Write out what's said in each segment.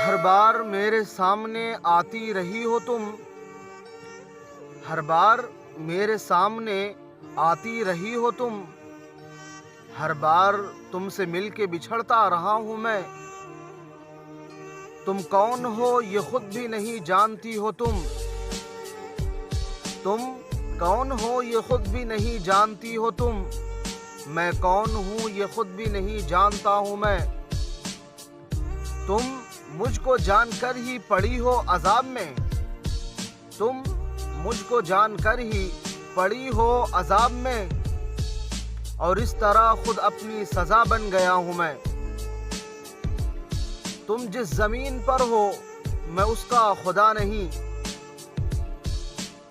हर बार मेरे सामने आती रही हो तुम, हर बार मेरे सामने आती रही हो तुम, हर बार तुमसे मिलके बिछड़ता रहा हूँ मैं। तुम कौन हो ये खुद भी नहीं जानती हो तुम कौन हो ये खुद भी नहीं जानती हो तुम। मैं कौन हूँ ये खुद भी नहीं जानता हूँ मैं। तुम मुझको जानकर ही पड़ी हो अजाब में, तुम मुझको जानकर ही पड़ी हो अजाब में, और इस तरह खुद अपनी सजा बन गया हूँ मैं। तुम जिस जमीन पर हो मैं उसका खुदा नहीं,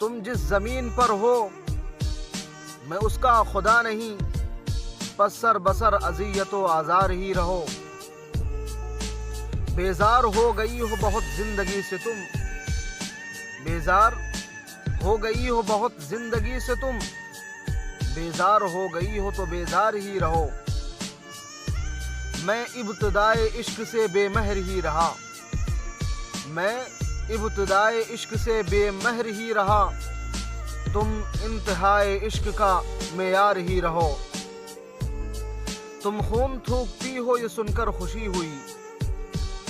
तुम जिस जमीन पर हो मैं उसका खुदा नहीं, पसर बसर अजियत व आज़ार ही रहो। बेजार हो गई हो बहुत जिंदगी से तुम, बेजार हो गई हो बहुत जिंदगी से तुम, बेजार हो गई हो तो बेजार ही रहो। मैं इब्तिदाए इश्क से बेमहर ही रहा, मैं इब्तिदाए इश्क से बेमहर ही रहा, तुम इंतहाए इश्क का मेयार ही रहो। तुम खून थूकती हो ये सुनकर खुशी हुई,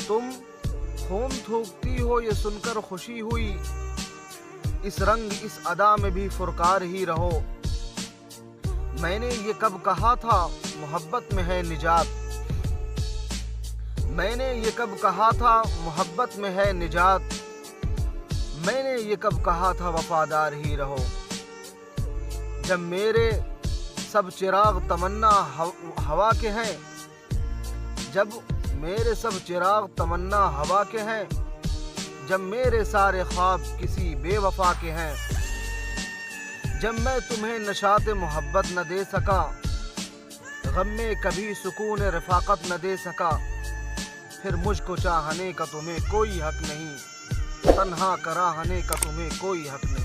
तुम खून थूकती हो ये सुनकर खुशी हुई, इस रंग इस अदा में भी फुरकार ही रहो। मैंने ये कब कहा था मोहब्बत में है निजात, मैंने ये कब कहा था मोहब्बत में है निजात, मैंने ये कब कहा था वफादार ही रहो। जब मेरे सब चिराग तमन्ना हवा के हैं, जब मेरे सब चिराग तमन्ना हवा के हैं, जब मेरे सारे ख्वाब किसी बेवफा के हैं, जब मैं तुम्हें नशात मोहब्बत न दे सका, गम में कभी सुकून रफ़ाक़त न दे सका, फिर मुझको चाहने का तुम्हें कोई हक नहीं, तन्हा कराहने का तुम्हें कोई हक नहीं।